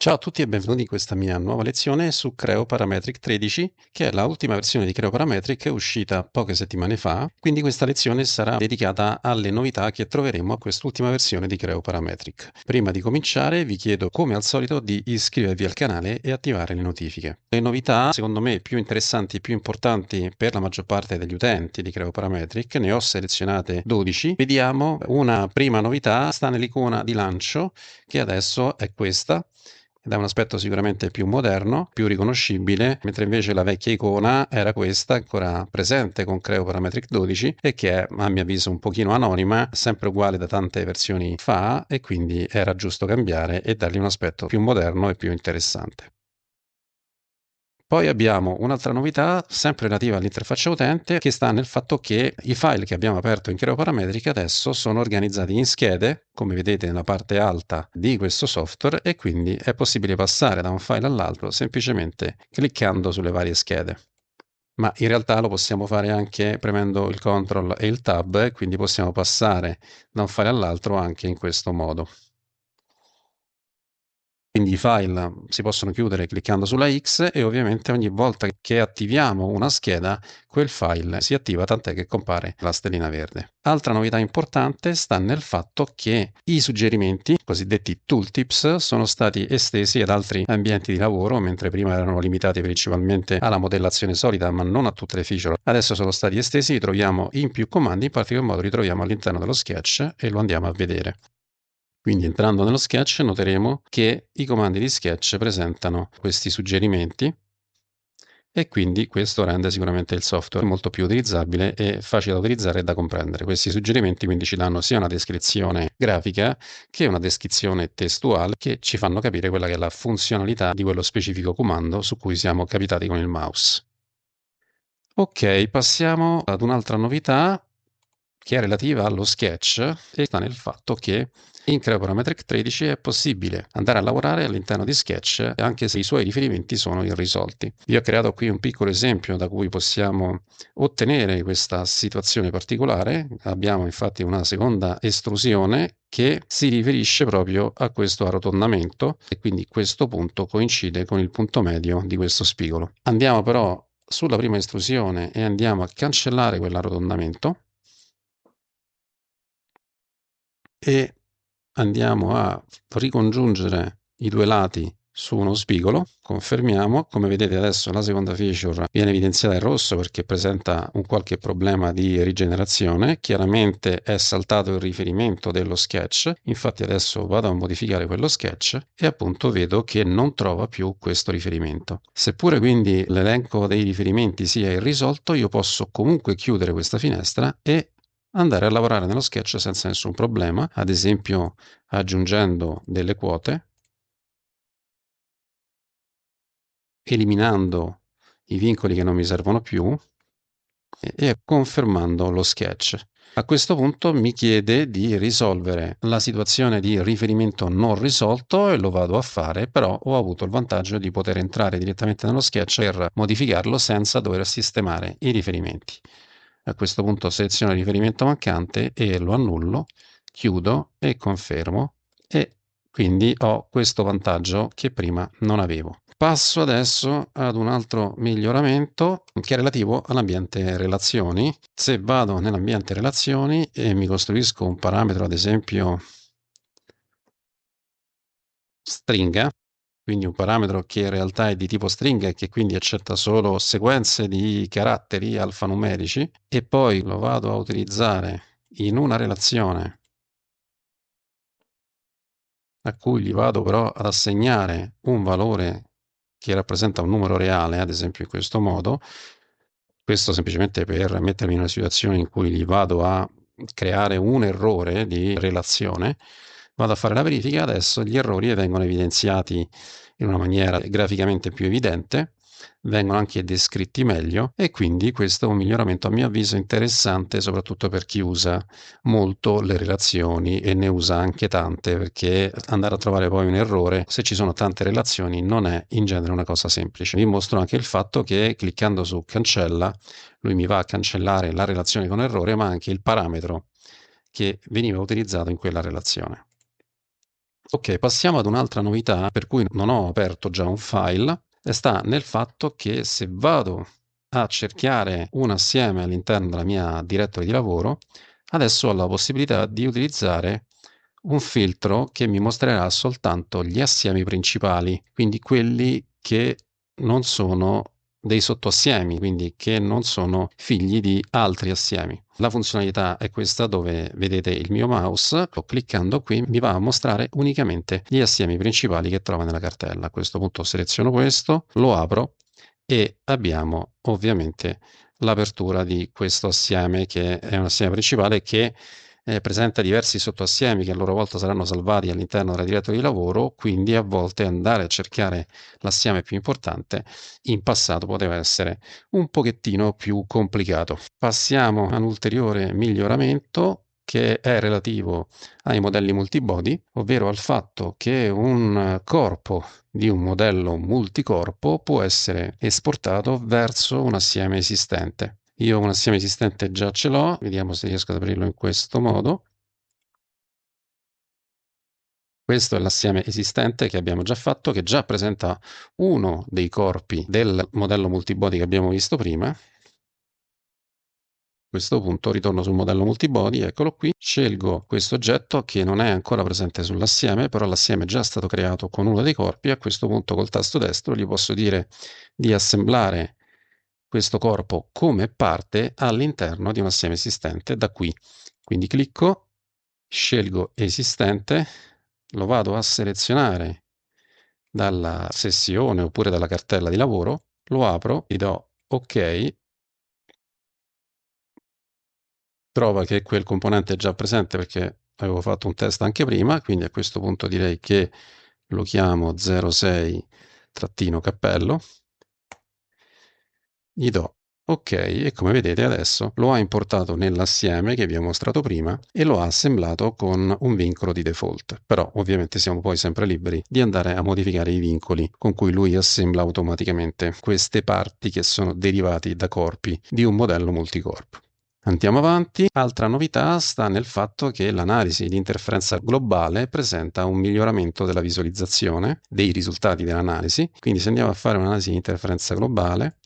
Ciao a tutti e benvenuti in questa mia nuova lezione su Creo Parametric 13, che è la ultima versione di Creo Parametric uscita poche settimane fa, quindi questa lezione sarà dedicata alle novità che troveremo a quest'ultima versione di Creo Parametric. Prima di cominciare vi chiedo come al solito di iscrivervi al canale e attivare le notifiche. Le novità, secondo me, più interessanti e più importanti per la maggior parte degli utenti di Creo Parametric, ne ho selezionate 12. Vediamo, una prima novità sta nell'icona di lancio, che adesso è questa, ed ha un aspetto sicuramente più moderno, più riconoscibile, mentre invece la vecchia icona era questa, ancora presente con Creo Parametric 12 e che è, a mio avviso, un pochino anonima, sempre uguale da tante versioni fa, e quindi era giusto cambiare e dargli un aspetto più moderno e più interessante. Poi abbiamo un'altra novità, sempre relativa all'interfaccia utente, che sta nel fatto che i file che abbiamo aperto in Creo Parametric adesso sono organizzati in schede, come vedete nella parte alta di questo software, e quindi è possibile passare da un file all'altro semplicemente cliccando sulle varie schede. Ma in realtà lo possiamo fare anche premendo il CTRL e il Tab, e quindi possiamo passare da un file all'altro anche in questo modo. Quindi i file si possono chiudere cliccando sulla X e ovviamente ogni volta che attiviamo una scheda, quel file si attiva, tant'è che compare la stellina verde. Altra novità importante sta nel fatto che i suggerimenti, cosiddetti tooltips, sono stati estesi ad altri ambienti di lavoro, mentre prima erano limitati principalmente alla modellazione solida, ma non a tutte le feature. Adesso sono stati estesi, li troviamo in più comandi, in particolar modo li troviamo all'interno dello sketch e lo andiamo a vedere. Quindi entrando nello sketch noteremo che i comandi di sketch presentano questi suggerimenti e quindi questo rende sicuramente il software molto più utilizzabile e facile da utilizzare e da comprendere. Questi suggerimenti quindi ci danno sia una descrizione grafica che una descrizione testuale che ci fanno capire quella che è la funzionalità di quello specifico comando su cui siamo capitati con il mouse. Ok, passiamo ad un'altra novità che è relativa allo sketch e sta nel fatto che in Creo Parametric 13 è possibile andare a lavorare all'interno di Sketch anche se i suoi riferimenti sono irrisolti. Vi ho creato qui un piccolo esempio da cui possiamo ottenere questa situazione particolare. Abbiamo infatti una seconda estrusione che si riferisce proprio a questo arrotondamento e quindi questo punto coincide con il punto medio di questo spigolo. Andiamo però sulla prima estrusione e andiamo a cancellare quell'arrotondamento e andiamo a ricongiungere i due lati su uno spigolo, confermiamo, come vedete adesso la seconda feature viene evidenziata in rosso perché presenta un qualche problema di rigenerazione, chiaramente è saltato il riferimento dello sketch, infatti adesso vado a modificare quello sketch e appunto vedo che non trova più questo riferimento. Seppure quindi l'elenco dei riferimenti sia irrisolto, io posso comunque chiudere questa finestra e andare a lavorare nello sketch senza nessun problema, ad esempio aggiungendo delle quote, eliminando i vincoli che non mi servono più e confermando lo sketch. A questo punto mi chiede di risolvere la situazione di riferimento non risolto e lo vado a fare, però ho avuto il vantaggio di poter entrare direttamente nello sketch per modificarlo senza dover sistemare i riferimenti. A questo punto seleziono il riferimento mancante e lo annullo, chiudo e confermo e quindi ho questo vantaggio che prima non avevo. Passo adesso ad un altro miglioramento che è relativo all'ambiente relazioni. Se vado nell'ambiente relazioni e mi costruisco un parametro, ad esempio stringa, quindi un parametro che in realtà è di tipo stringa e che quindi accetta solo sequenze di caratteri alfanumerici, e poi lo vado a utilizzare in una relazione a cui gli vado però ad assegnare un valore che rappresenta un numero reale, ad esempio in questo modo, questo semplicemente per mettermi in una situazione in cui gli vado a creare un errore di relazione, vado a fare la verifica, adesso gli errori vengono evidenziati in una maniera graficamente più evidente, vengono anche descritti meglio e quindi questo è un miglioramento a mio avviso interessante soprattutto per chi usa molto le relazioni e ne usa anche tante, perché andare a trovare poi un errore se ci sono tante relazioni non è in genere una cosa semplice. Vi mostro anche il fatto che cliccando su cancella lui mi va a cancellare la relazione con errore ma anche il parametro che veniva utilizzato in quella relazione. Ok, passiamo ad un'altra novità per cui non ho aperto già un file, e sta nel fatto che se vado a cerchiare un assieme all'interno della mia directory di lavoro, adesso ho la possibilità di utilizzare un filtro che mi mostrerà soltanto gli assiemi principali, quindi quelli che non sono dei sottoassiemi, quindi che non sono figli di altri assiemi. La funzionalità è questa, dove vedete il mio mouse, cliccando qui mi va a mostrare unicamente gli assiemi principali che trova nella cartella. A questo punto seleziono questo, lo apro e abbiamo ovviamente l'apertura di questo assieme, che è un assieme principale che presenta diversi sottoassiemi che a loro volta saranno salvati all'interno della directory di lavoro, quindi a volte andare a cercare l'assieme più importante in passato poteva essere un pochettino più complicato. Passiamo a un ulteriore miglioramento che è relativo ai modelli multibody, ovvero al fatto che un corpo di un modello multicorpo può essere esportato verso un assieme esistente. Io un assieme esistente già ce l'ho, vediamo se riesco ad aprirlo in questo modo. Questo è l'assieme esistente che abbiamo già fatto, che già presenta uno dei corpi del modello multibody che abbiamo visto prima. A questo punto ritorno sul modello multibody, eccolo qui, scelgo questo oggetto che non è ancora presente sull'assieme, però l'assieme è già stato creato con uno dei corpi. A questo punto col tasto destro gli posso dire di assemblare questo corpo come parte all'interno di un assieme esistente da qui. Quindi clicco, scelgo esistente, lo vado a selezionare dalla sessione oppure dalla cartella di lavoro, lo apro, gli do ok, trova che quel componente è già presente perché avevo fatto un test anche prima, quindi a questo punto direi che lo chiamo 06-cappello, gli do ok e come vedete adesso lo ha importato nell'assieme che vi ho mostrato prima e lo ha assemblato con un vincolo di default. Però ovviamente siamo poi sempre liberi di andare a modificare i vincoli con cui lui assembla automaticamente queste parti che sono derivati da corpi di un modello multicorpo. Andiamo avanti. Altra novità sta nel fatto che l'analisi di interferenza globale presenta un miglioramento della visualizzazione dei risultati dell'analisi. Quindi se andiamo a fare un'analisi di interferenza globale,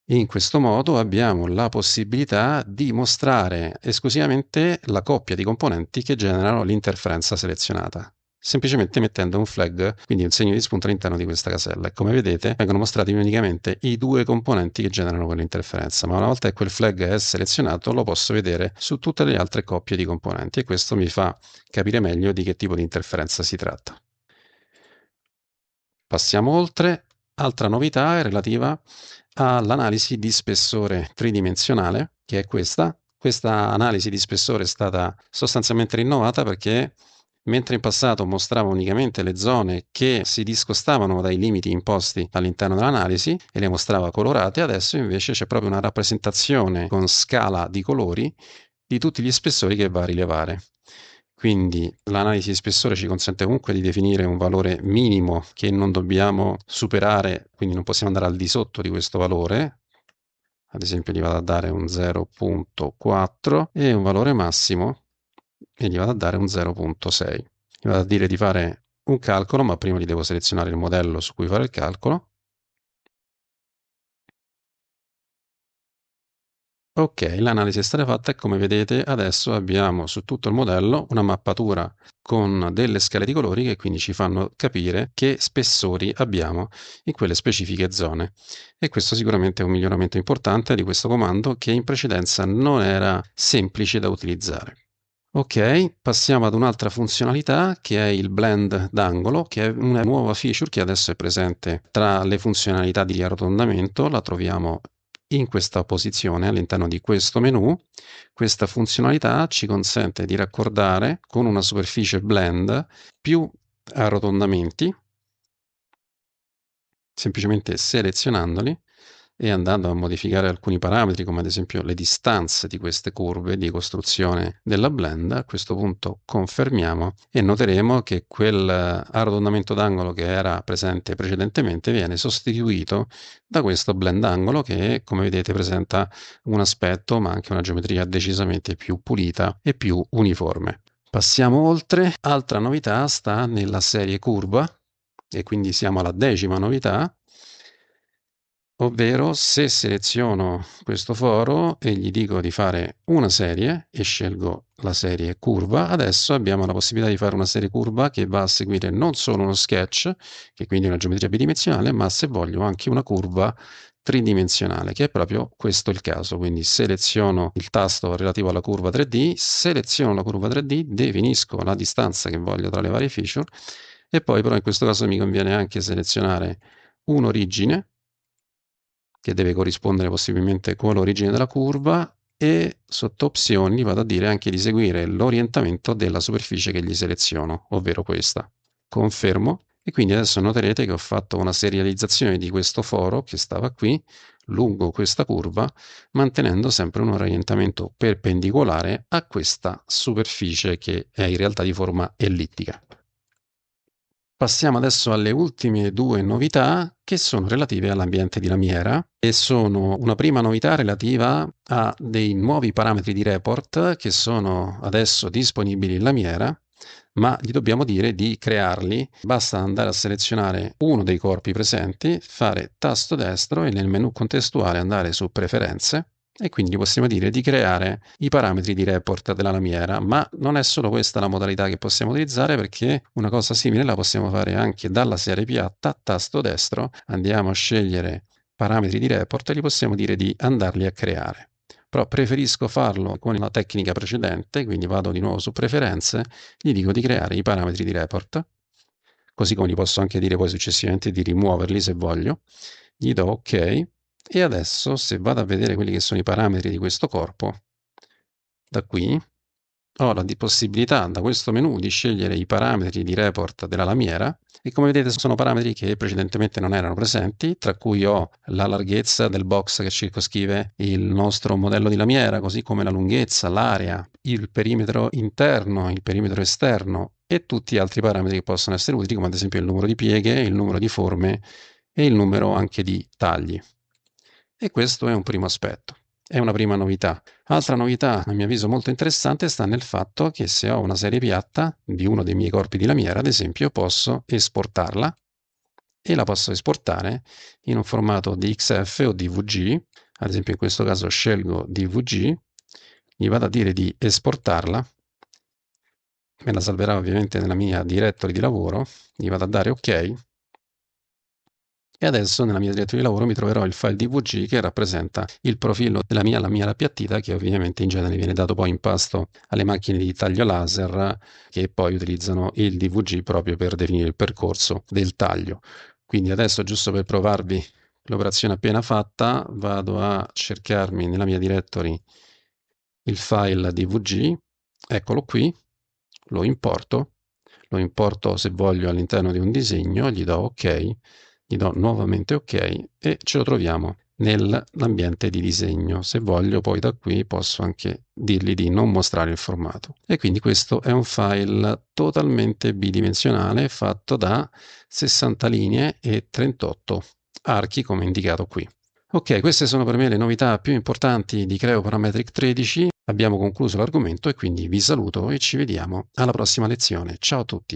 in questo modo abbiamo la possibilità di mostrare esclusivamente la coppia di componenti che generano l'interferenza selezionata, semplicemente mettendo un flag, quindi un segno di spunto all'interno di questa casella. E come vedete vengono mostrati unicamente i due componenti che generano quell'interferenza, ma una volta che quel flag è selezionato lo posso vedere su tutte le altre coppie di componenti e questo mi fa capire meglio di che tipo di interferenza si tratta. Passiamo oltre. Altra novità è relativa all'analisi di spessore tridimensionale, che è questa. Questa analisi di spessore è stata sostanzialmente rinnovata perché mentre in passato mostrava unicamente le zone che si discostavano dai limiti imposti all'interno dell'analisi e le mostrava colorate, adesso invece c'è proprio una rappresentazione con scala di colori di tutti gli spessori che va a rilevare. Quindi l'analisi di spessore ci consente comunque di definire un valore minimo che non dobbiamo superare, quindi non possiamo andare al di sotto di questo valore. Ad esempio gli vado a dare un 0.4 e un valore massimo e gli vado a dare un 0.6. Gli vado a dire di fare un calcolo, ma prima gli devo selezionare il modello su cui fare il calcolo. Ok, l'analisi è stata fatta e come vedete adesso abbiamo su tutto il modello una mappatura con delle scale di colori che quindi ci fanno capire che spessori abbiamo in quelle specifiche zone. E questo sicuramente è un miglioramento importante di questo comando che in precedenza non era semplice da utilizzare. Ok, passiamo ad un'altra funzionalità che è il blend d'angolo, che è una nuova feature che adesso è presente tra le funzionalità di arrotondamento. La troviamo in questa posizione all'interno di questo menu. Questa funzionalità ci consente di raccordare con una superficie blend più arrotondamenti, semplicemente selezionandoli e andando a modificare alcuni parametri come ad esempio le distanze di queste curve di costruzione della blend. A questo punto confermiamo e noteremo che quel arrotondamento d'angolo che era presente precedentemente viene sostituito da questo blend angolo che come vedete presenta un aspetto ma anche una geometria decisamente più pulita e più uniforme. Passiamo oltre. Altra novità sta nella serie curva, e quindi siamo alla 10ª novità, ovvero se seleziono questo foro e gli dico di fare una serie e scelgo la serie curva, adesso abbiamo la possibilità di fare una serie curva che va a seguire non solo uno sketch, che quindi è una geometria bidimensionale, ma se voglio anche una curva tridimensionale, che è proprio questo il caso. Quindi seleziono il tasto relativo alla curva 3D, seleziono la curva 3D, definisco la distanza che voglio tra le varie feature e poi però in questo caso mi conviene anche selezionare un'origine che deve corrispondere possibilmente con l'origine della curva e sotto opzioni vado a dire anche di seguire l'orientamento della superficie che gli seleziono, ovvero questa. Confermo e quindi adesso noterete che ho fatto una serializzazione di questo foro che stava qui lungo questa curva, mantenendo sempre un orientamento perpendicolare a questa superficie che è in realtà di forma ellittica. Passiamo adesso alle ultime due novità che sono relative all'ambiente di lamiera e sono una prima novità relativa a dei nuovi parametri di report che sono adesso disponibili in lamiera, ma gli dobbiamo dire di crearli. Basta andare a selezionare uno dei corpi presenti, fare tasto destro e nel menu contestuale andare su preferenze e quindi possiamo dire di creare i parametri di report della lamiera, ma non è solo questa la modalità che possiamo utilizzare, perché una cosa simile la possiamo fare anche dalla serie piatta, tasto destro, andiamo a scegliere parametri di report e gli possiamo dire di andarli a creare. Però preferisco farlo con la tecnica precedente, quindi vado di nuovo su preferenze, gli dico di creare i parametri di report, così come gli posso anche dire poi successivamente di rimuoverli se voglio, gli do ok. E adesso se vado a vedere quelli che sono i parametri di questo corpo, da qui ho la possibilità da questo menu di scegliere i parametri di report della lamiera e come vedete sono parametri che precedentemente non erano presenti, tra cui ho la larghezza del box che circoscrive il nostro modello di lamiera, così come la lunghezza, l'area, il perimetro interno, il perimetro esterno e tutti gli altri parametri che possono essere utili, come ad esempio il numero di pieghe, il numero di forme e il numero anche di tagli. E questo è un primo aspetto, è una prima novità. Altra novità, a mio avviso molto interessante, sta nel fatto che se ho una serie piatta di uno dei miei corpi di lamiera, ad esempio, posso esportarla e la posso esportare in un formato DXF o DVG. Ad esempio in questo caso scelgo DVG, gli vado a dire di esportarla, me la salverà ovviamente nella mia directory di lavoro, gli vado a dare ok. E adesso nella mia direttiva di lavoro mi troverò il file DVG che rappresenta il profilo della mia lamiera appiattita, che ovviamente in genere viene dato poi in pasto alle macchine di taglio laser che poi utilizzano il DVG proprio per definire il percorso del taglio. Quindi adesso, giusto per provarvi l'operazione appena fatta, vado a cercarmi nella mia directory il file DVG, eccolo qui, lo importo se voglio all'interno di un disegno, gli do ok, gli do nuovamente ok e ce lo troviamo nell'ambiente di disegno. Se voglio poi da qui posso anche dirgli di non mostrare il formato. E quindi questo è un file totalmente bidimensionale fatto da 60 linee e 38 archi come indicato qui. Ok, queste sono per me le novità più importanti di Creo Parametric 13. Abbiamo concluso l'argomento e quindi vi saluto e ci vediamo alla prossima lezione. Ciao a tutti!